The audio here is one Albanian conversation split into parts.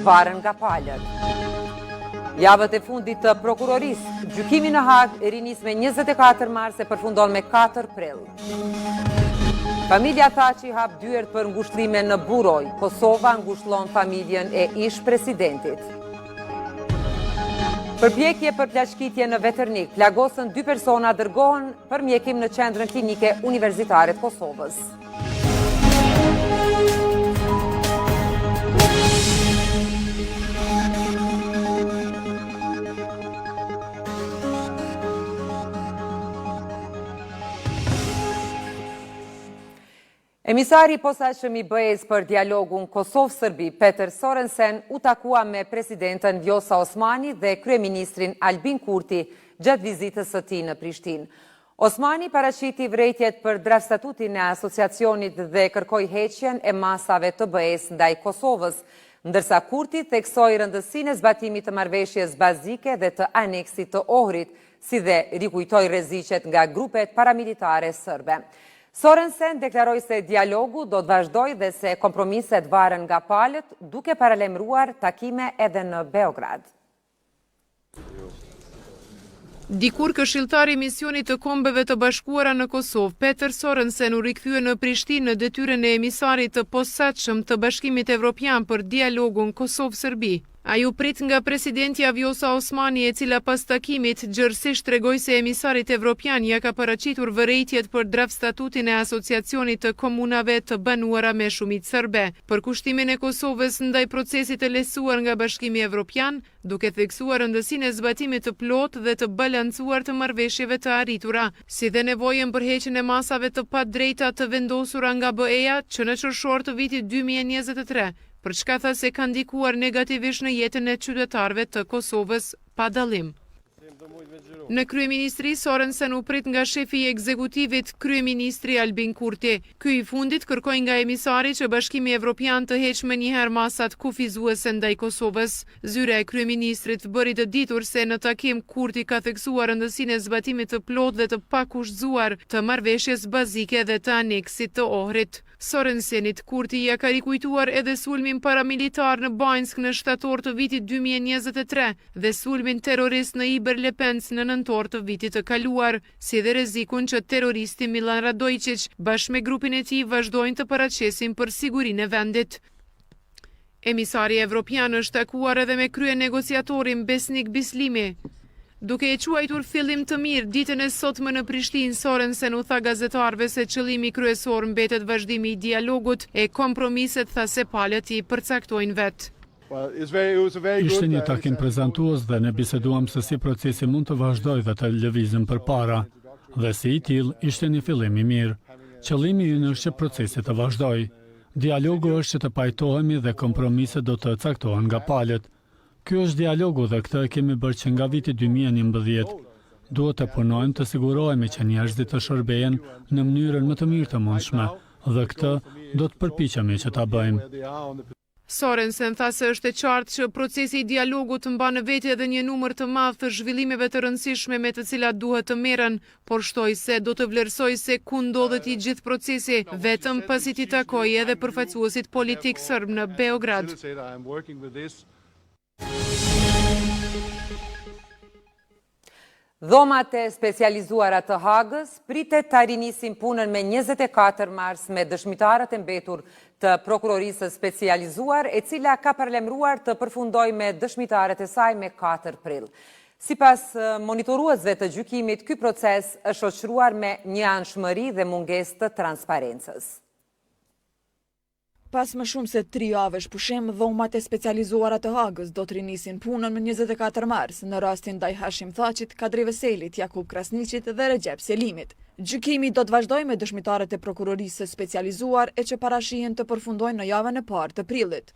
varën nga palët. Javët e fundit të prokurorisë, gjykimi në Hagë rinis me 24 mars e përfundon me 4 prill. Familja Thaçi hap dyert për ngushëllime në Buroj. Kosova ngushëllon familjen e ish presidentit. Përpjekje për plagëshkitje në Veternik, plagosën 2 persona dërgohen për mjekim në qendrën klinike universitare të Kosovës. Emisari i posaçëm i BE-s për dialogun Kosovë-Serbi, Peter Sorensen, u takua me presidenten Vjosa Osmani dhe kryeministrin Albin Kurti gjatë vizitës së tij në Prishtinë. Osmani paraqiti vërejtjet për draft statutin e asociacionit dhe kërkoi heqjen e masave të BE-s ndaj Kosovës, ndërsa Kurti theksoi rëndësinë e zbatimit të marrëveshjes bazike dhe të aneksit të Ohrit, si dhe rikujtoi rreziqet nga grupet paramilitare serbe. Sorensen deklaroi se dialogu do të vazhdojë dhe se kompromiset varen nga palët, duke paralajmëruar takime edhe në Beograd. Dikur këshilltari i misionit të Kombeve të Bashkuara në Kosovë, Peter Sorensen u rikthye në Prishtinë në detyrën e emisarit të posaçëm të Bashkimit Evropian për dialogun Kosovë-Serbi. Ai u prit nga presidentja Vjosa Osmani, e cila pas takimit gjërësisht tregoi se emisarit evropian ja ka paraqitur vërejtjet për draft statutin e asociacionit të komunave të banuara me shumicë serbe, për kushtimin e Kosovës ndaj procesit të lehtësuar nga Bashkimi Evropian, duke theksuar rëndësinë e zbatimit të plotë dhe të balancuar të marrëveshjeve të arritura, si dhe nevojën për heqjen e masave të padrejta të vendosura nga BE-ja që në qershor të vitit 2023, për çka tha se ka ndikuar negativisht në jetën e qytetarëve të Kosovës pa dallim. Në kryeministri, Sorensen u prit nga shefi i ekzekutivit, kryeministri Albin Kurti. Ky i fundit kërkoi nga emisari që Bashkimi Evropian të heqë menjëherë masat kufizuese ndaj Kosovës. Zyra e kryeministrit bëri të ditur se në takim Kurti ka theksuar rëndësinë e zbatimit të plotë dhe të pakushtzuar të marrëveshjes bazike dhe të aneksit të Ohrit. Sorensenit Kurti ja ka rikujtuar edhe sulmin paramilitar në Banjsk në shtator të vitit 2023 dhe sulmin terrorist në Iber-Lepens në nëntor të vitit të kaluar, si dhe rrezikun që terroristi Milan Radojčić bashkë me grupin e tij vazhdojnë të paraqesin për sigurinë e vendit. Emisari evropian është takuar edhe me krye negociatorin Besnik Bislimi. Duke e quajtur fillim të mirë ditën e sotme në Prishtinë, Sorensen u tha gazetarëve se qëllimi kryesor mbetet vazhdimi i dialogut e kompromiset, tha se palët i përcaktojnë vetë. Ishte një takim prezantues dhe ne biseduam se si procesi mund të vazhdojë dhe të lëvizim përpara, dhe si i tillë ishte një fillim i mirë. Qëllimi ynë është që procesi të vazhdojë. Dialogu është që të pajtohemi dhe kompromiset do të caktohen nga palët. Ky është dialogu dhe këtë e kemi bërë që nga viti 2011. Duhet të punojmë të sigurohemi që njerëzit të shërbejen në mënyrën më të mirë të mundshme dhe këtë do të përpiqemi që ta bëjmë. Sorensen tha se është e qartë që procesi i dialogut mban në vete edhe një numër të madh të zhvillimeve të rëndësishme me të cilat duhet të merren, por shtoi se do të vlerësoj se ku ndodhet i gjithë procesi, vetëm pasi t'i takojë edhe përfaqësuesit politik serb në Beograd. Dhomat e specializuara të Hagës pritet ta rinisin punën me 24 mars me dëshmitarët e mbetur të prokurorisë specializuar, e cila ka paralajmëruar të përfundojë me dëshmitarët e saj me 4 prill. Sipas monitoruesve të gjykimit, ky proces është shoqëruar me një anshmëri dhe mungesë të transparencës. Pas më shumë se 3 javësh pushim, dhomat e specializuara të Hagës do të rinisin punën më 24 mars në rastin ndaj Hashim Thaçit, Kadri Veselit, Jakub Krasniqit dhe Recep Selimit. Gjykimi do të vazhdojë me dëshmitarët e prokurorisë specializuar e që parashihen të përfundojnë në javën e parë të prillit.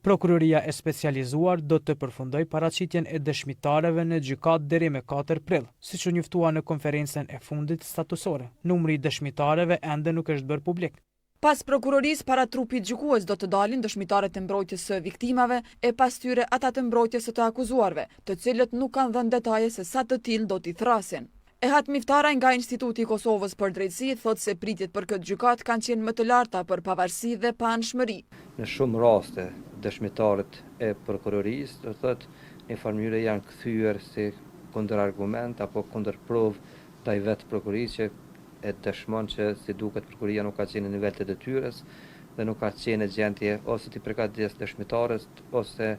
Prokuroria e specializuar do të përfundojë paraqitjen e dëshmitarëve në gjykatë deri me 4 prill, siç u njoftua në konferencën e fundit statusore. Numri i dëshmitarëve ende nuk është bërë publik. Pas prokurorisë, para trupit gjykues do të dalin dëshmitarët e mbrojtjes së viktimave e pas tyre ata të mbrojtjes së të akuzuarve, të cilët nuk kanë dhënë detaje se sa të tillë do t'i thrasin. Ehat Miftara nga Instituti i Kosovës për Drejtësi thotë se pritjet për këtë gjykat kanë qenë më të larta për pavarësi dhe pa anshmëri. Në shumë raste, dëshmitarët e prokurorisë, do thotë, në farë mënyrë janë kthyer si kundër argument apo kundër provë ndaj vetë prokurisë që e dëshmon që si duket prokuria nuk ka qenë në nivel të detyrës dhe nuk ka qenë në gjendje ose të përkatjes dëshmitarës ose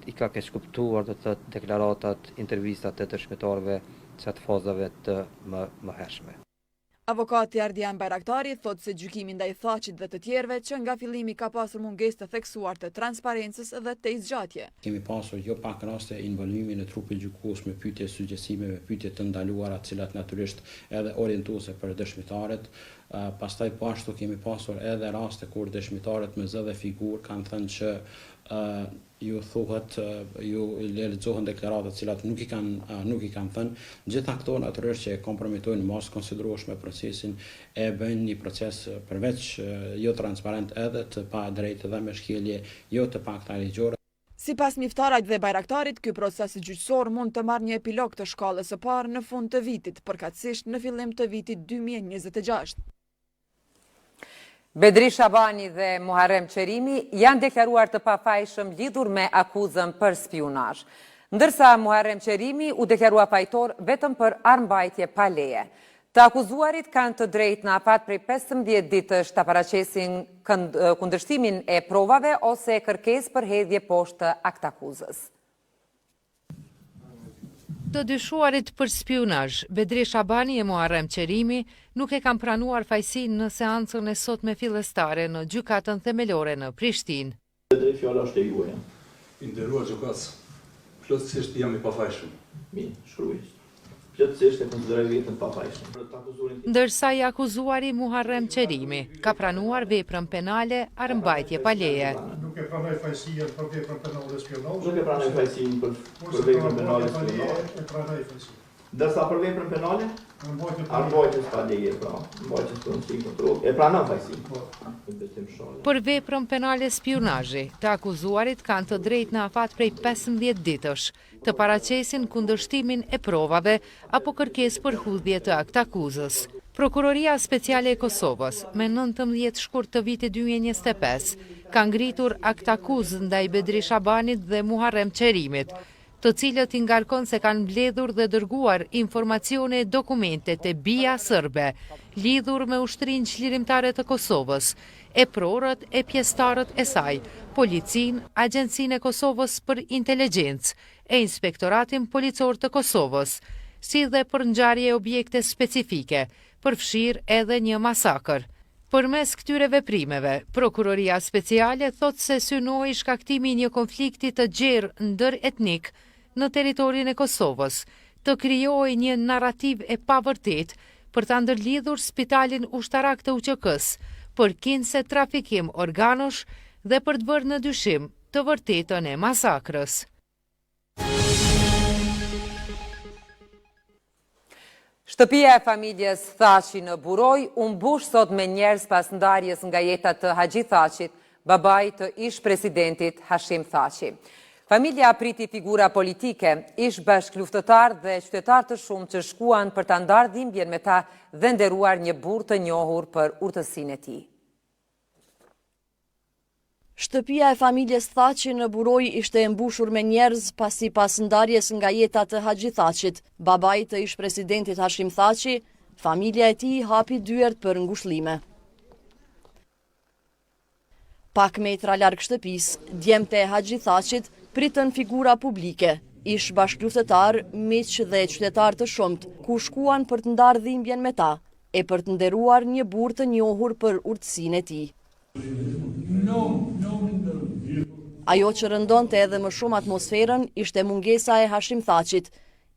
i ka keq kuptuar, do thotë, deklaratat, intervistat e dëshmitarëve çatë fazave të më hershme. Avokati Ardian Bayraktari thotë se gjykimi ndaj Thaçit dhe të tjerëve që nga fillimi ka pasur mungesë të theksuar të transparencës dhe të zgjatje. Kemi pasur jo pak raste involvimi në trupin gjykues me pyetje sugjestive, me pyetje të ndaluara, të cilat natyrisht edhe orientuese për dëshmitarët. Pastaj po ashtu kemi pasur edhe raste kur dëshmitarët me zë dhe figurë kanë thënë që ju thuhet, ju lexohen deklarata të cilat nuk i kanë thënë. Gjitha këto natyrisht që kompromitojnë mos konsiderueshme procesin, e bëjnë një proces përveç jo transparent edhe të pa drejtë dhe me shkelje jo të pakta ligjore. Sipas Miftarajt dhe Bayraktarit, ky proces gjyqësor mund të marrë një epilog të shkallës së parë në fund të vitit, përkatësisht në fillim të vitit 2026. Bedri Shabani dhe Muharrem Qerimi janë deklaruar të pafajshëm lidhur me akuzën për spionazh, ndërsa Muharrem Qerimi u deklarua fajtor vetëm për armbajtje pa leje. Të akuzuarit kanë të drejtë në afat prej 15 ditësh të paraqesin kundërshtimin e provave ose kërkesë për hedhje poshtë aktakuzës. Të dyshuarit për spionazh, Bedri Shabani e Muharrem Qerimi nuk e kanë pranuar fajsin në seancën e sotme fillestare në gjykatën themelore në Prishtinë. Bedri, fjala është e juaja. I nderuar gjykatës, plotësisht jam i pafajshëm. Mirë, shkruaj. Plotësisht e konsideroj veten pafajshëm. Ndërsa i akuzuari Muharrem Qerimi ka pranuar veprën penale armbajtje pa leje. Nuk e pranoj fajësia për veprën penale spionazh. Nuk e pranoj fajësinë për veprën penale spionazh. E pranoj fajësinë. Ndërsa për veprën penale, armbajtjes pa leje, pra, armbajtjes për nësi kontroll. E pranon fajësinë. Për veprën penale spionazhi, të akuzuarit kanë të drejtë në afat prej 15 ditësh të paraqesin kundërshtimin e provave apo kërkesë për hudhje të aktakuzës. Prokuroria Speciale e Kosovës, me 19 shkurt të vitit 2025, ka ngritur aktakuzë ndaj Bedri Shabanit dhe Muharrem Qerimit, të cilët i ngarkon se kanë mbledhur dhe dërguar informacione e dokumente të BIA sërbe, lidhur me Ushtrinë Çlirimtare të Kosovës, e prorët e pjesëtarët e saj, Policinë, Agjencinë e Kosovës për Inteligjencë e Inspektoratin Policor të Kosovës, si dhe për ngjarje objekte specifike, përfshirë edhe një masakër. Përmes këtyre veprimeve, Prokuroria Speciale thotë se synoi shkaktimi i një konflikti të gjerë ndër-etnik në territorin e Kosovës, të krijojë një narrativ e pavërtet për ta ndërlidhur Spitalin Ushtarak të UÇK-s, për kinse trafikim organosh dhe për të bërë në dyshim të vërtetën e masakrës. Shtëpia e familjes Thaçi në Buroj u mbush sot me njerëz pas ndarjes nga jeta të Haxhi Thaçit, babait të ish presidentit Hashim Thaçi. Familja apriti figura politike, ish bashkëluftëtar dhe qytetar të shumë që shkuan për ta ndarë dhimbjen me ta dhe nderuar një burr të njohur për urtësinë e tij. Shtëpia e familjes Thaçi në Buroj ishte e mbushur me njerëz pasi pas ndarjes nga jeta të Haxhi Thaçit, babait të ish presidentit Hashim Thaçi, familja e tij hapi dyert për ngushëllime. Pak metra larg shtëpisë, djemtë e Haxhi Thaçit pritën figura publike, ish bashkëluftëtar, miq dhe qytetar të shumt, ku shkuan për të ndarë dhimbjen me ta e për të nderuar një burr të njohur për urtësinë e tij. Ajo që rëndonte edhe më shumë atmosferën ishte mungesa e Hashim Thaçit,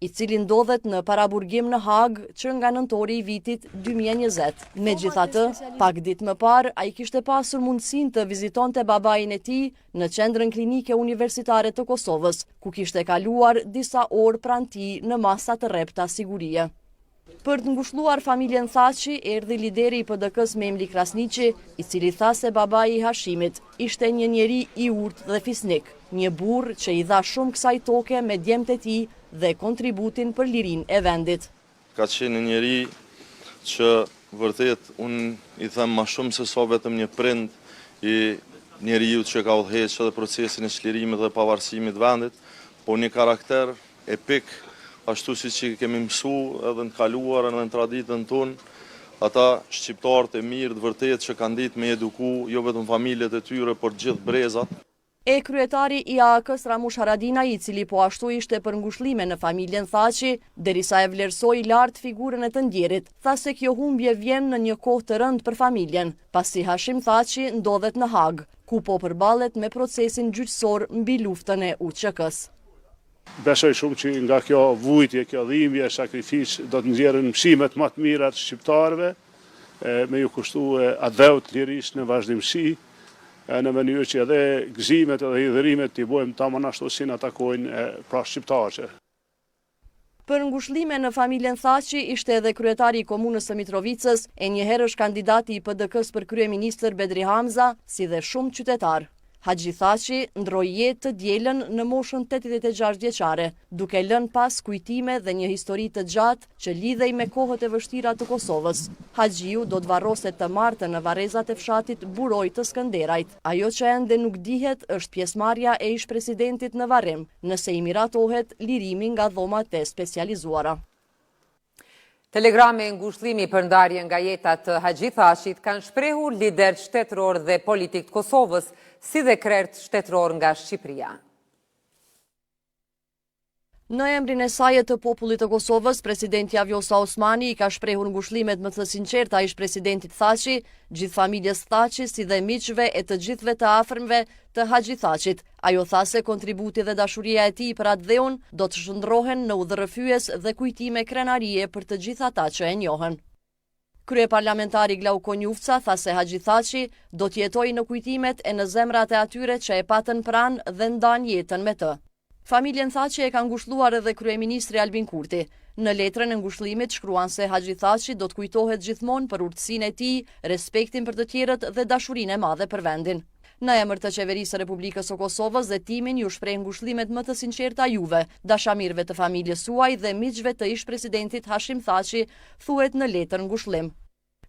i cili ndodhet në paraburgim në Hag që nga nëntori i vitit 2020. Megjithatë, pak ditë më parë, ai kishte pasur mundësinë të vizitonte babain e tij në Qendrën Klinike Universitare të Kosovës, ku kishte kaluar disa orë pranë tij në masa të rrepta sigurie. Për të ngushëlluar familjen Thaçi, erdhi lideri i PDK-s Memli Krasniqi, i cili tha se babai i Hashimit ishte një njeri i urtë dhe fisnik, një burr që i dha shumë kësaj toke me djemtë e tij dhe kontributin për lirinë e vendit. ka qenë njeri që vërtet unë i them ma shumë se so vetëm një prind i njeriu që ka udhëheqë edhe procesin e çlirimit dhe pavarësimit vendit, po një karakter epik, ashtu si që kemi mësu edhe në kaluarën dhe në traditën tonë, ata shqiptarët e mirë të vërtet që kanë ditë me eduku, jo vetëm familjet e tyre, por gjithë brezat. E kryetari i AK-s Ramush Haradinaj, i cili po ashtu ishte për ngushlime në familjen Thaçi, derisa e vlerësoi lart figurën e të ndjerit, tha se kjo humbje vjen në një kohë të rëndë për familjen, pasi Hashim Thaçi ndodhet në Hag, ku po përballet me procesin gjyqësor mbi luftën e UÇK-s. Besoj shumë që nga kjo vujtje, kjo dhimbje, sakrificë do të nxjerrin mësimet më të mira të shqiptarëve, me ju kushtuar adheut lirisht në vazhdimsi, në mënyrë që edhe gëzimet edhe hidhërimet t'i bojmë tamam ashtu si na takojnë pra shqiptarë. Për ngushlime në familjen Thaçi ishte edhe kryetari i komunës së Mitrovicës, e njëherësh kandidati i PDK-s për kryeministër Bedri Hamza, si dhe shumë qytetar. Haxhi Thaçi ndroi jetë të dielën në moshën 86 vjeçare, duke lënë pas kujtime dhe një histori të gjatë që lidhej me kohët e vështira të Kosovës. Haxhiu do të varroset të martën në varrezat e fshatit Buroj të Skënderajt. Ajo që ende nuk dihet është pjesëmarrja e ish-presidentit në varrim, nëse i miratohet lirimi nga dhomat e specializuara. Telegrame ngushlimi për ndarje nga jeta të Haxhi Thaçit kanë shprehur lider shtetëror dhe politik të Kosovës, si dhe krerët shtetëror nga Shqipëria. Në emrin e saj të popullit të Kosovës, presidenti Vjosa Osmani i ka shprehur ngushlimet më të sinqerta ish-presidentit Thaçi, gjithë familjes Thaçi si dhe miqve e të gjithëve të afërmve të Haxhi Thaçit. Ajo tha se kontributi dhe dashuria e tij për atë dheun do të shndrohen në udhërrëfyes dhe kujtime krenarie për të gjithë ata që e njohën. Kryeparlamentari Glauko Njufca tha se Haxhi Thaçi do të jetojë në kujtimet e në zemrat e atyre që e patën pranë dhe ndan jetën me të. Familjen Thaçi e ka ngushëlluar edhe kryeministri Albin Kurti. Në letrën e ngushëllimit shkruan se Haxhi Thaçi do të kujtohet gjithmonë për urtësinë e tij, respektin për të tjerët dhe dashurinë e madhe për vendin. Në emër të qeverisë së Republikës së Kosovës dhe timin ju shpreh ngushëllimet më të sinqerta juve, dashamirëve të familjes suaj dhe miqve të ish-presidentit Hashim Thaçi, thuhet në letër ngushëllim.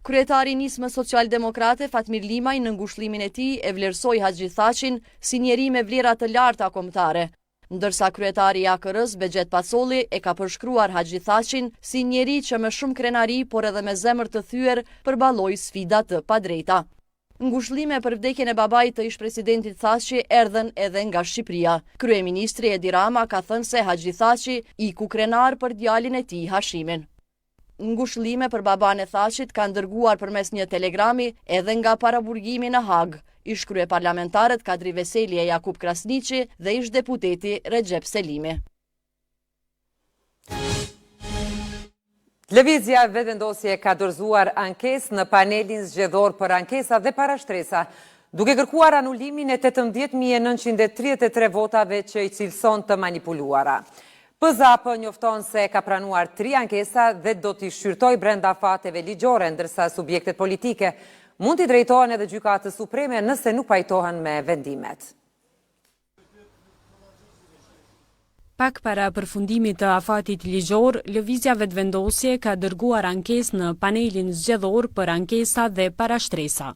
Kryetari i Nismës Socialdemokrate Fatmir Limaj në ngushëllimin e tij e vlerësoi Haxhi Thaçin si njeri me vlera të larta kombëtare, ndërsa kryetari i AKR-s Bexhet Pacolli e ka përshkruar Haxhi Thaçin si njeri që me shumë krenari por edhe me zemër të thyer përballoi sfida të padrejta. Ngushëllime për vdekjen e babait të ish-presidentit Thaçi erdhen edhe nga Shqipëria. Kryeministri Edi Rama ka thënë se Haxhi Thaçi iku krenar për djalin e tij Hashimin. Ngushëllime për baban e Thaçit kanë dërguar përmes një telegrami edhe nga paraburgimi në Hag, ish-kryeparlamentarët Kadri Veseli e Jakub Krasniqi dhe ish-deputeti Recep Selimi. Lëvizja Vetëvendosje ka dorëzuar ankesë në panelin zgjedhor për ankesa dhe parashtresa, duke kërkuar anulimin e 18.933 votave që i cilëson të manipuluara. PZAP njofton se ka pranuar 3 ankesa dhe do t'i shqyrtoj brenda fateve ligjore, ndërsa subjektet politike mund t'i drejtohen edhe gjykatës supreme nëse nuk pajtohen me vendimet. Pak para përfundimit të afatit ligjor, Lëvizja Vetëvendosje ka dërguar ankesë në panelin zgjedhor për ankesa dhe parashtresa.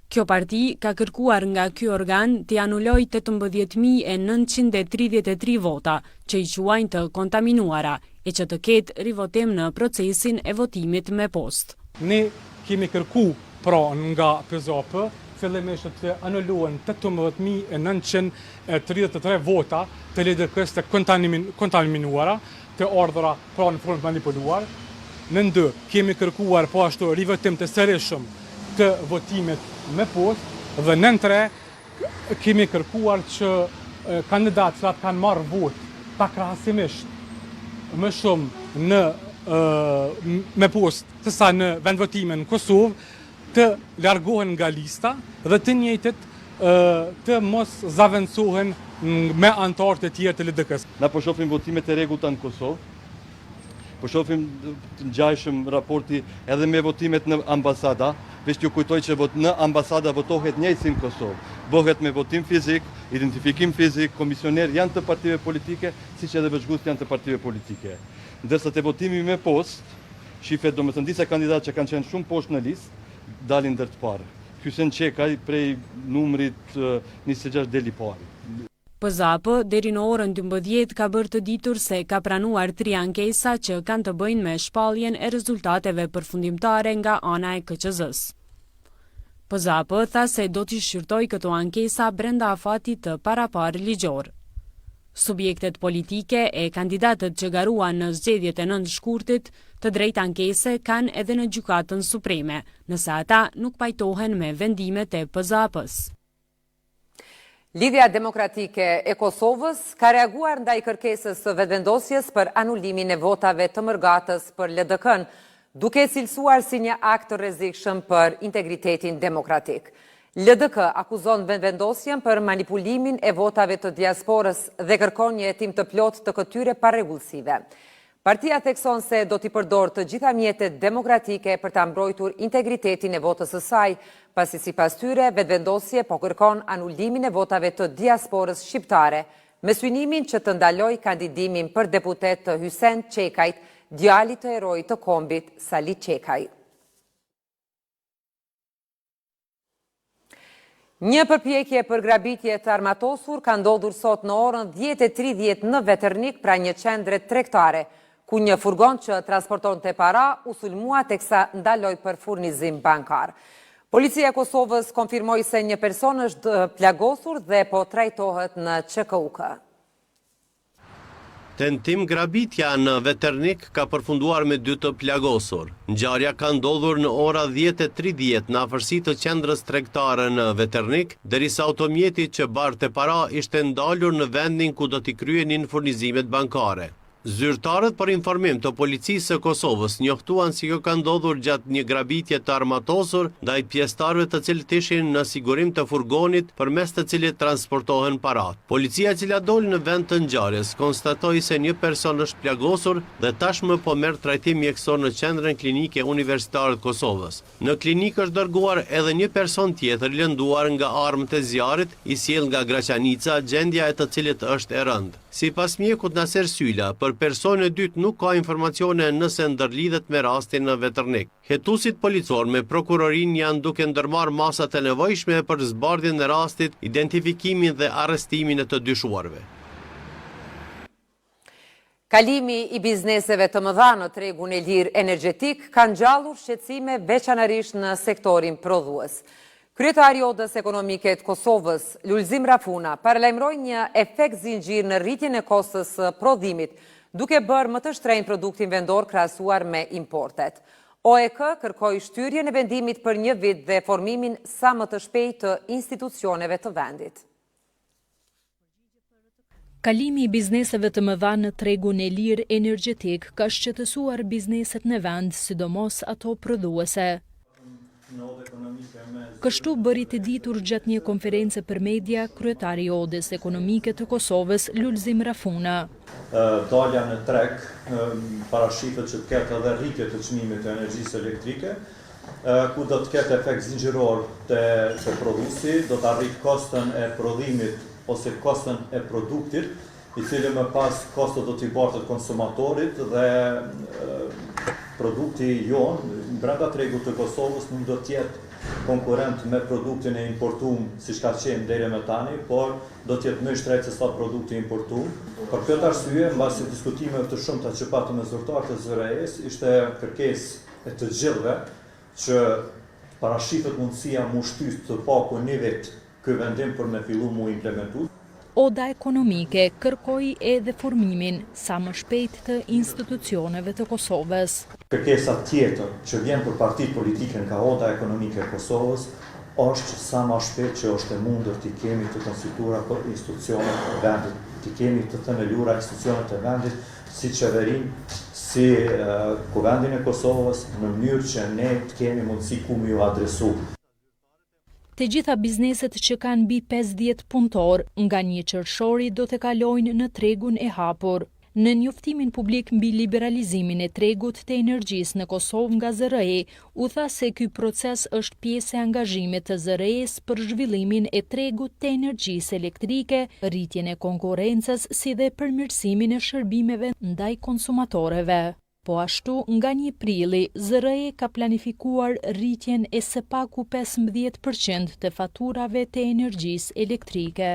Kjo parti ka kërkuar nga ky organ t'i anulloj 18.933 vota që i quajnë të kontaminuara e që të ketë rivotim në procesin e votimit me post. Ne kemi kërku pra nga PZAP fillimisht të anullohen 18.933 vota të LDK-s të kontaminuara, të ardhura pra në formë manipuluar. Në 2 kemi kërkuar po ashtu rivotim të sërishëm të votimit me post dhe në 3 kemi kërkuar që kandidatë që kanë marrë vot pakrahasimisht më shumë me post sesa në vendvotimin në Kosovë të largohen nga lista dhe të njëjtit të mos zaventsohen me anëtarët e tjerë të LDK-s. Na po shohim votimet e rregullta në Kosovë. Po shohim të ngjajshëm raporti edhe me votimet në ambasada, veç t'ju kujtoj që në ambasada votohet njëjtë si në Kosovë. Bëhet me votim fizik, identifikim fizik, komisioner janë të partive politike, siç edhe veçgust janë të partive politike. ndërsa te votimi me post, shifet do me të ndisa kandidatë që kanë qenë shumë poshtë në listë, dalin ndër të parë. Hysen Çekaj prej numrit 26 deli parë. PZAP deri në orën 12 ka bërë të ditur se ka pranuar 3 ankesa që kanë të bëjnë me shpalljen e rezultateve përfundimtare nga ana e KQZ-s. PZAP tha se do t'i shqyrtoj këto ankesa brenda afatit të paraparë ligjor. Subjektet politike e kandidatët që garuan në zgjedhjet e 9 shkurtit të drejtë ankese kanë edhe në Gjykatën Supreme, nëse ata nuk pajtohen me vendimet e PZAP-s. Lidhja Demokratike e Kosovës ka reaguar ndaj kërkesës së vetëvendosjes për anullimin e votave të mërgatës për LDK-n, duke cilësuar si një akt të rrezikshëm për integritetin demokratik. LDK akuzon vetëvendosjen për manipulimin e votave të diasporës dhe kërkon një hetim të plotë të këtyre parregullsive. Partia thekson se do t'i përdor të gjitha mjetet demokratike për ta mbrojtur integritetin e votës së saj, pasi sipas tyre vetëvendosje po kërkon anullimin e votave të diasporës shqiptare, me synimin që të ndaloj kandidimin për deputet të Hysen Çekajt, djalit të herojit të kombit Sali Çekaj. Një përpjekje për grabitje të armatosur ka ndodhur sot në orën 10:30 në Veternik, pra një qendre tregtare, ku një furgon që transportonte para u sulmua teksa ndaloi për furnizim bankar. Policia e Kosovës konfirmoi se një person është plagosur dhe po trajtohet në QKUK. Tentim grabitja në Veternik ka përfunduar me 2 të plagosur. Ngjarja ka ndodhur në ora 10:30 në afërsi të qendrës tregtare në Veternik, derisa automjeti që barte para ishte ndalur në vendin ku do t'i kryenin furnizimet bankare. Zyrtarët për informim të policisë së Kosovës njoftuan si kjo ka ndodhur gjatë një grabitje të armatosur ndaj pjesëtarëve të cilët ishin në sigurim të furgonit përmes të cilit transportohen parat. Policia e cila doli në vend të ngjarjes konstatoi se një person është plagosur dhe tashmë po merr trajtim mjekësor në qendrën klinike universitare të Kosovës. Në klinikë është dërguar edhe një person tjetër i lënduar nga armët e zjarrit, i sjell nga Graçanica, gjendja e të cilit është e rëndë. Sipas mjekut Naser Syla, për personin e dytë nuk ka informacione nëse ndërlidhet me rastin në Veternik. Hetusit policor me prokurorin janë duke ndërmarrë masat e nevojshme për zbardhjen e rastit, identifikimin dhe arrestimin e të dyshuarve. Kalimi i bizneseve të mëdha në tregun e lirë energjetik ka ngjallur shqetësime veçanërisht në sektorin prodhues. Kryetari i Odës Ekonomike të Kosovës, Lulzim Rafuna, paralajmëroi një efekt zinxhir në rritjen e kostës së prodhimit, duke bërë më të shtrenjtë produktin vendor krahasuar me importet. OEK kërkoi shtyrjen e vendimit për një vit dhe formimin sa më të shpejtë të institucioneve të vendit. Kalimi i bizneseve të mëdha në tregun e lirë energjetik ka shqetësuar bizneset në vend, sidomos ato prodhuese. Kështu bëri të ditur gjatë një konference për media kryetari i Odës Ekonomike të Kosovës, Lulzim Rafuna. Dalja në treg parashitet që të ketë edhe rritje të çmimit të energjisë elektrike, ku do të ketë efekt zinxhiror te prodhuesi, do të arrijë kostën e prodhimit ose kostën e produktit, i cili më pas kostot do t'i bartet konsumatorit dhe produkti jonë brenda tregut të Kosovës nuk do t'jetë konkurent me produktin e importuar siç ka qenë deri më tani, por do të jetë më i shtrenjtë se sa produkti importuar. Për këtë arsye, mbasi diskutimeve të shumta që patëm me zyrtarët e ZRE-s, ishte kërkesë e të gjithëve që parashitet mundësia mu shtys të paku një vit ky vendim për me fillu mu implementu. Oda Ekonomike kërkoi edhe formimin sa më shpejt të institucioneve të Kosovës. Kërkesa tjetër që vjen për partitë politike nga Oda Ekonomike e Kosovës është sa më shpejt që është e mundur t'i kemi të konstituara për institucionet e vendit, t'i kemi të themeluara institucionet e vendit si qeverinë, si Kuvendin e Kosovës, në mënyrë që ne të kemi mundësi ku më ju adresu. Të gjitha bizneset që kanë mbi 50 punëtor nga 1 qershori do të kalojnë në tregun e hapur. Në njoftimin publik mbi liberalizimin e tregut të energjisë në Kosovë nga ZRE, u tha se ky proces është pjesë e angazhimit të ZRE-s për zhvillimin e tregut të energjisë elektrike, rritjen e konkurrencës si dhe përmirësimin e shërbimeve ndaj konsumatorëve. Po ashtu, nga 1 prilli, ZRE ka planifikuar rritjen e së paku 15% të faturave të energjisë elektrike.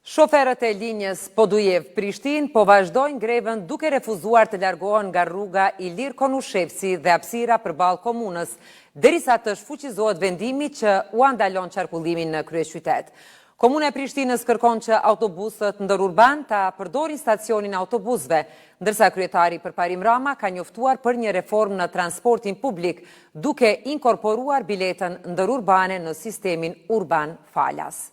Shoferët e linjës Podujev-Prishtinë po vazhdojnë grevën duke refuzuar të largohen nga rruga Ilir Konushevci dhe hapësira përballë komunës, derisa të shfuqizohet vendimi që u andalon qarkullimin në kryeqytet. Komuna e Prishtinës kërkon që autobusët ndërurban ta përdorin stacionin autobusëve, ndërsa kryetari Përparim Rama ka njoftuar për një reformë në transportin publik, duke inkorporuar biletën ndërurbane në sistemin urban falas.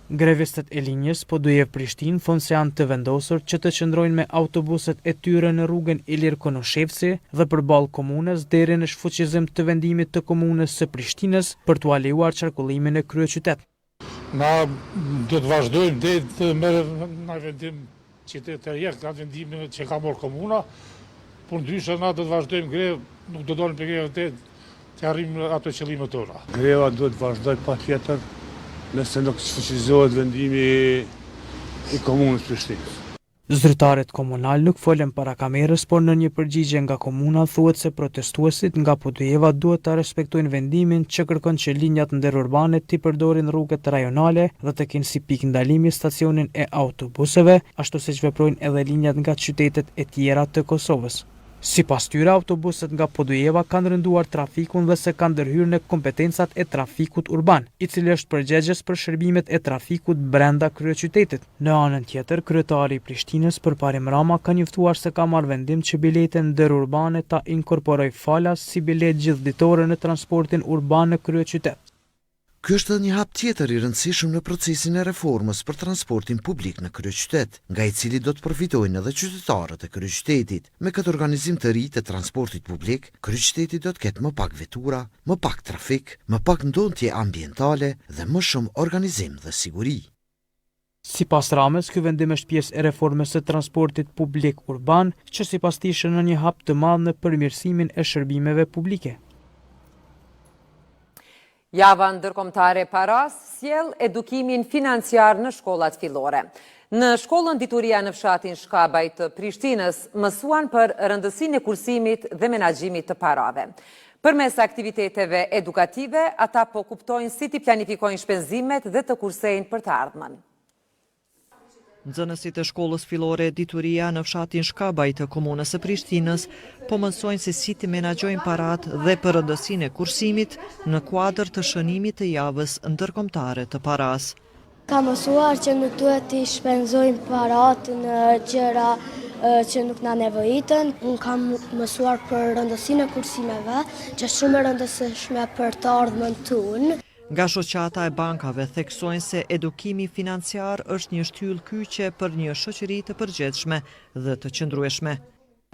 Grevistët e linjës Podujev-Prishtinë thonë se janë të vendosur që të qëndrojnë me autobuset e tyre në rrugën Ilir Konushevci dhe përballë komunës deri në shfuqizim të vendimit të komunës së Prishtinës për t'u lejuar qarkullimin në kryeqytet. Na do të vazhdojmë deri të merrem në vendim qytetariak nga vendimi që ka marrë komuna, por ndryshe na do të vazhdojmë grevë, nuk do dalim për grevë të arrijmë ato qëllimet tona. Greva do të vazhdoj patjetër nëse nuk shfuqizohet vendimi i komunës Prishtinës. Zyrtarët komunal nuk folën para kamerës, por në një përgjigje nga komuna thuhet se protestuesit nga Podujeva duhet ta respektojnë vendimin që kërkon që linjat ndërurbane të përdorin rrugët rajonale dhe të kenë si pikë ndalimi stacionin e autobuseve, ashtu siç veprojnë edhe linjat nga qytetet e tjera të Kosovës. Sipas tyre, autobuset nga Podujeva kanë rënduar trafikun dhe se kanë ndërhyrë në kompetencat e trafikut urban, i cili është përgjegjës për shërbimet e trafikut brenda kryeqytetit. Në anën tjetër, kryetari i Prishtinës Përparim Rama ka njoftuar se ka marrë vendim që biletën ndërurbane ta inkorporojë falas si bilet gjithditore në transportin urban në kryeqytet. Ky është edhe një hap tjetër i rëndësishëm në procesin e reformës për transportin publik në kryeqytet, nga i cili do të përfitojnë edhe qytetarët e kryeqytetit. Me këtë organizim të ri të transportit publik, kryeqyteti do të ketë më pak vetura, më pak trafik, më pak ndonjë ambientale dhe më shumë organizim dhe siguri. Sipas Ramës, ky vendim është pjesë e reformës së transportit publik urban, që sipas tij shënon një hap të madh në përmirësimin e shërbimeve publike. Java ndërkombëtare Paras sjell edukimin financiar në shkollat fillore. Në shkollën dituria në fshatin Shkabaj të Prishtinës mësuan për rëndësinë e kursimit dhe menaxhimit të parave. Përmes aktiviteteve edukative, ata po kuptojnë si t'i planifikojnë shpenzimet dhe të kursejnë për të ardhmen. Nxënësit e shkollës fillore dituria në fshatin Shkabaj të komunës së Prishtinës po mësojnë se si të menaxhojnë parat dhe për rëndësinë e kursimit në kuadër të shënimit të javës ndërkombëtare të Paras. Ka mësuar që nuk duhet të shpenzojmë parat në gjëra që nuk na nevojitën. Unë kam mësuar për rëndësinë e kursimeve, që është shumë e rëndësishme për të ardhmen tonë. Nga shoqata e bankave theksojnë se edukimi financiar është një shtyllë kyçe për një shoqëri të përgjithshme dhe të qëndrueshme.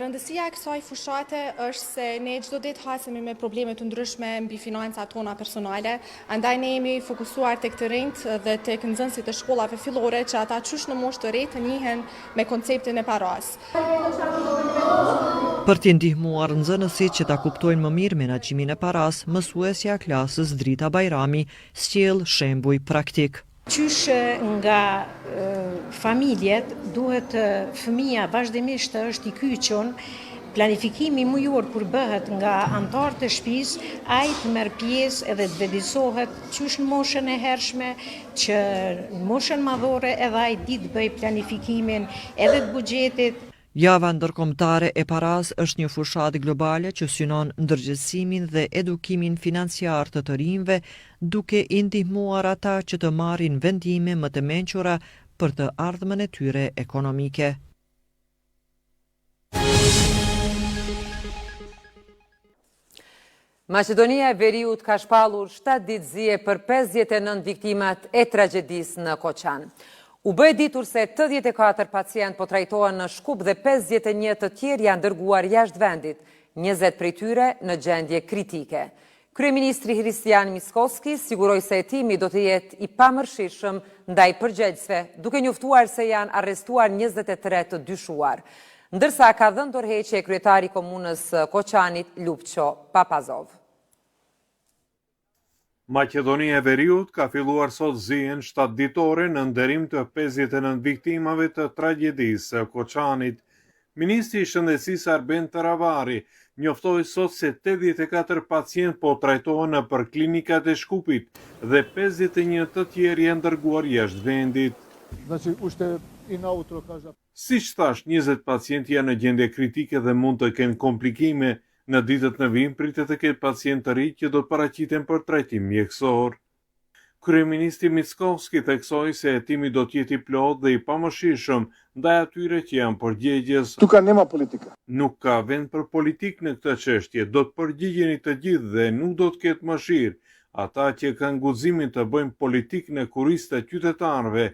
Rëndësia e kësaj fushate është se ne çdo ditë hasemi me probleme të ndryshme mbi financat tona personale, andaj ne jemi fokusuar tek të rinjt dhe tek nxënësit e shkollave fillore që ata qysh në moshë të re të njihen me konceptin e paras. Për t'i ndihmuar nxënësit që ta kuptojnë më mirë menaxhimin e paras, mësuesja e klasës Drita Bajrami sjell shembuj praktik. Qysh nga familjet duhet fëmia vazhdimisht është i kyçur, planifikimi mujor kur bëhet nga anëtarët e shtëpisë, ai të merr pjesë edhe të vedisohet qysh në moshën e hershme, që në moshën madhore edhe ai di të bëj planifikimin edhe të buxhetit. Java ndërkombëtare e Paras është një fushatë globale që synon ndërgjegjësimin dhe edukimin financiar të të rinjve, duke i ndihmuar ata që të marrin vendime më të mençura për të ardhmen e tyre ekonomike. Maqedonia e Veriut ka shpallur 7 ditë zie për 59 viktimat e tragjedisë në Koçan. U bë ditur se 84 pacient po trajtohen në Shkup dhe 51 të tjerë janë dërguar jashtë vendit, 20 prej tyre në gjendje kritike. Kryeministri Hristijan Mickoski siguroi se hetimi do të jetë i pamërshishëm ndaj përgjegjësve, duke njoftuar se janë arrestuar 23 të dyshuar, ndërsa ka dhënë dorëheqje kryetari i komunës Koçanit Lupço Papazov. Maqedonia e Veriut ka filluar sot zien 7 ditore në nderim të 59 viktimave të tragjedisë së Koçanit. Ministri i Shëndetësisë Arben Taravari njoftoi sot se 84 pacient po trajtohen nëpër klinikat e Shkupit dhe 51 të tjerë janë dërguar jashtë vendit. Siç thash, 20 pacientë janë në gjendje kritike dhe mund të kenë komplikime. Në ditët në vijim pritet të ketë pacientë të rinj që do të paraqiten për trajtim mjekësor. Kryeministri Mickoski theksoi se hetimi do të jetë i plotë dhe i pamëshirshëm ndaj atyre që janë përgjegjës. Nuk ka vend për politikë në këtë çështje, do të përgjigjeni të gjithë dhe nuk do të ketë mëshirë. Ata që kanë guximin të bëjnë politikë në kurrizë të qytetarëve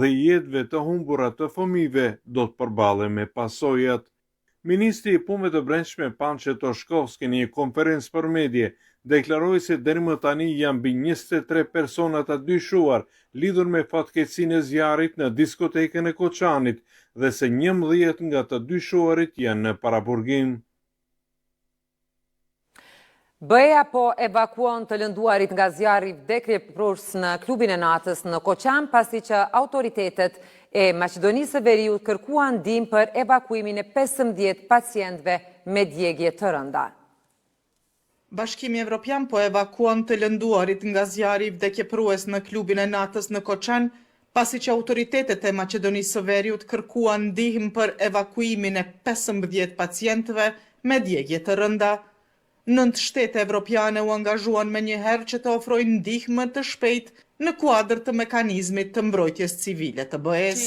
dhe jetëve të humbura të fëmijëve do të përballen me pasojat. Ministri i Punëve të Brendshme Pançe Toshkovski në një konferencë për medie deklaroi se deri më tani janë mbi 23 persona të dyshuar lidhur me fatkeqësinë e zjarrit në diskotekën e Koçanit dhe se 11 nga të dyshuarit janë në paraburgim. BE-ja po evakuon të lënduarit nga zjarri vdekrjeprus në klubin e natës në Koçan, pasi që autoritetet e Maqedonisë së Veriut kërkuan ndihmë për evakuimin e 15 pacientëve me djegje të rënda. Bashkimi Evropian po evakuon të lënduarit nga zjarri vdekjeprues në klubin e natës në Koçan, pasi që autoritetet e Maqedonisë së Veriut kërkuan ndihmë për evakuimin e 15 pacientëve me djegje të rënda. 9 shtete evropiane u angazhuan me njëherë që të ofrojnë ndihmë të shpejtë në kuadër të mekanizmit të mbrojtjes civile të BE-s.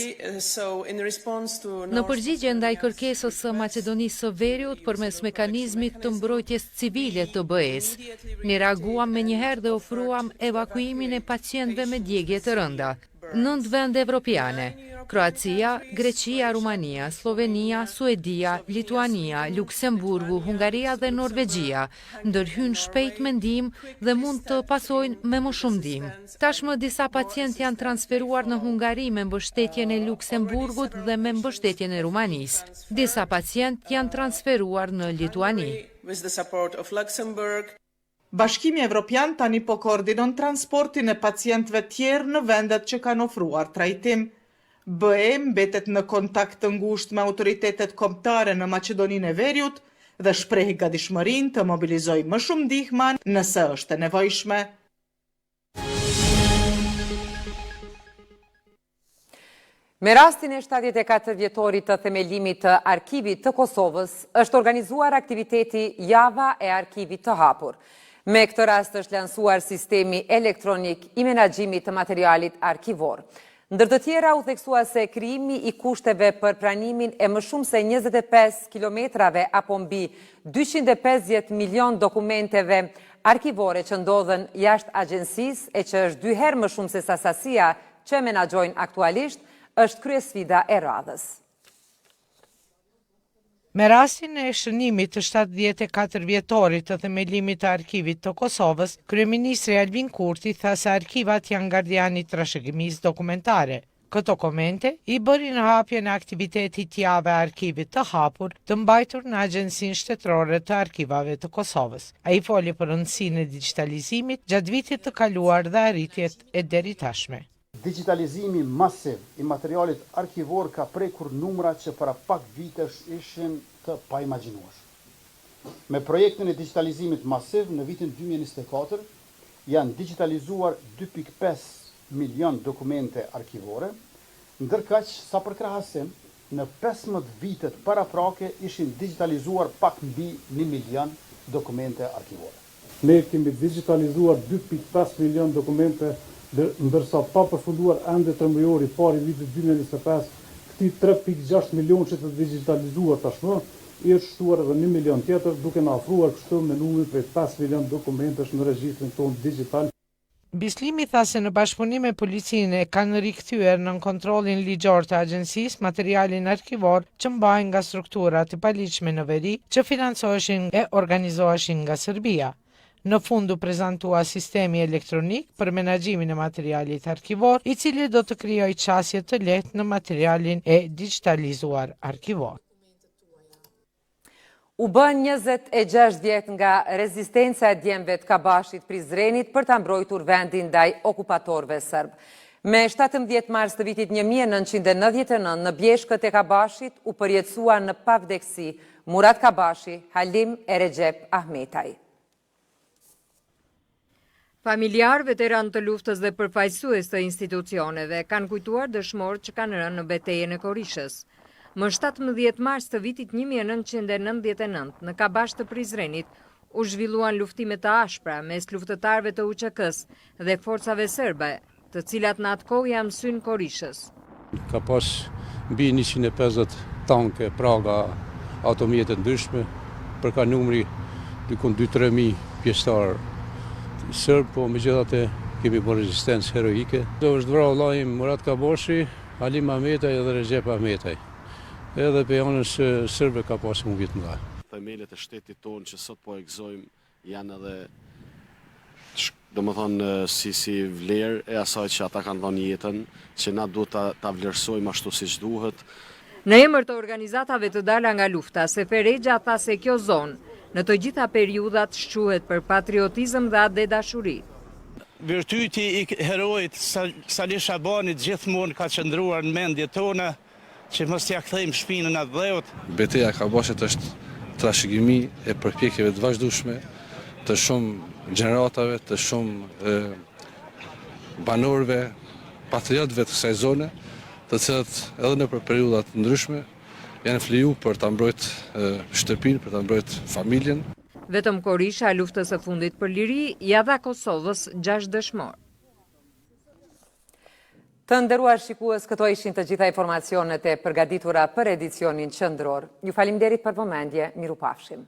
Në përgjigje ndaj kërkesës së Maqedonisë së Veriut përmes mekanizmit të mbrojtjes civile të BE-s, ne reaguam me njëherë dhe ofruam evakuimin e pacientëve me djegje të rënda. 9 vende evropiane: Kroacia, Greqia, Rumania, Slovenia, Suedia, Lituania, Luksemburgu, Hungaria dhe Norvegjia ndërhyjnë shpejt me ndihmë dhe mund të pasojnë me më shumë ndihmë. Tashmë disa pacientë janë transferuar në Hungari me mbështetjen e Luksemburgut dhe me mbështetjen e Rumanisë. Disa pacientë janë transferuar në Lituani. Bashkimi Evropian tani po koordinon transportin e pacientëve tjerë në vendet që kanë ofruar trajtim. BE mbetet në kontakt të ngushtë me autoritetet kombëtare në Maqedoninë e Veriut dhe shpreh gatishmërinë të mobilizojë më shumë ndihmë nëse është e nevojshme. Me rastin e 74 vjetorit të themelimit të Arkivit të Kosovës, është organizuar aktiviteti Java e Arkivit të Hapur. Me këtë rast është lansuar sistemi elektronik i menaxhimit të materialit arkivor. Ndër të tjera u theksua se krijimi i kushteve për pranimin e më shumë se 25 kilometrave apo mbi 250 milion dokumenteve arkivore që ndodhen jashtë agjensisë e që është 2 herë më shumë se sa sasia që menaxhojnë aktualisht, është kryesfida e radhës. Me rastin e shënimit të 74 vjetorit të themelimit të Arkivit të Kosovës, Kryeministri Albin Kurti tha se arkivat janë gardiani të trashëgimisë dokumentare. Këto komente i bërin hapjen e aktivitetit Java e Arkivit të Hapur të mbajtur në Agjensinë Shtetërore të Arkivave të Kosovës. Ai foli për rëndësinë e digitalizimit gjatë vitit të kaluar dhe arritjet e deri tashme. Digitalizimi masiv i materialit arkivor ka prekur numra që para pak vitesh ishin të paimagjinueshme. Me projektin e digitalizimit masiv në vitin 2024 janë digitalizuar 2.5 milion dokumente arkivore, ndërkaq sa për krahasim në 15 vitet paraprake ishin digitalizuar pak mbi 1 milion dokumente arkivore. Ne kemi digitalizuar 2.5 milion dokumente, ndërsa pa përfunduar ende trembëjori pari vitit 2025, këti 3.6 milion që të digitalizuar tashmë, i është shtuar edhe 1 milion tjetër, duke në afruar kështu me numrin prej 5 milion dokumentesh në regjistrin tonë digital. Bislimi tha se në bashkëpunim me policinë kanë rikthyer në kontrollin ligjor të agjensisë materialin arkivor që mbahen nga struktura të paligjshme në veri që financoheshin e organizoheshin nga Serbia. Në fund u prezantua sistemi elektronik për menaxhimin e materialit arkivor, i cili do të krijojë qasje të lehtë në materialin e digitalizuar arkivor. U bën 26 vjet nga rezistenca e djemve të Kabashit Prizrenit për ta mbrojtur vendin ndaj okupatorëve serb. Me 17 mars të vitit 1999 në Bjeshkët e Kabashit u përjetësua në pavdekësi Murat Kabashi, Halim e Recep Ahmetaj. Familjar, veteran të luftës dhe përfaqësues të institucioneve kanë kujtuar dëshmorët që kanë rënë në betejën e Korishës. Më 17 mars të vitit 1999 në Kabash të Prizrenit u zhvilluan luftime të ashpra mes luftëtarëve të UÇK-s dhe forcave serbe, të cilat në atë kohë janë mësyn Korishës. Ka pas mbi 150 tanke, praga, automjete ndryshme, për ka numri dikun 2-3.000 pjesëtarë sërbë, po me gjithate kemi bërë rezistencë heroike. Do është vrau vllai Murat Kabashi, Halim Ahmetaj dhe Recep Ahmetaj. Edhe pe anës sërbe ka pasur një vit mëdha. Themelet e shtetit tonë që sot po e gëzojmë janë edhe domethënë si vlerë e asaj që ata kanë dhënë jetën, që na duhet ta vlerësojmë ashtu siç duhet. Në emër të organizatave të dala nga lufta, Seferegja tha se kjo zonë në të gjitha periudhat shquhet për patriotizëm dhe dashuri. Virtyti i herojit Salih Shabanit gjithmonë ka qëndruar në mendjet tona, që mos t'ia kthejmë shpinën atë dheut. Betejë e Kabashit është trashëgimi e përpjekjeve të vazhdueshme të shumë gjeneratave, të shumë banorëve, patriotëve të kësaj zone, të cilët edhe në periudha të ndryshme janë fliu për ta mbrojtë shtëpinë, për ta mbrojtë familjen. Vetëm Korisha, luftës së fundit për liri, ja dha Kosovës 6 dëshmor. Të nderuar shikues, këto ishin të gjitha informacionet e përgatitura për edicionin qendror. Ju faleminderit për vëmendje, mirupafshim.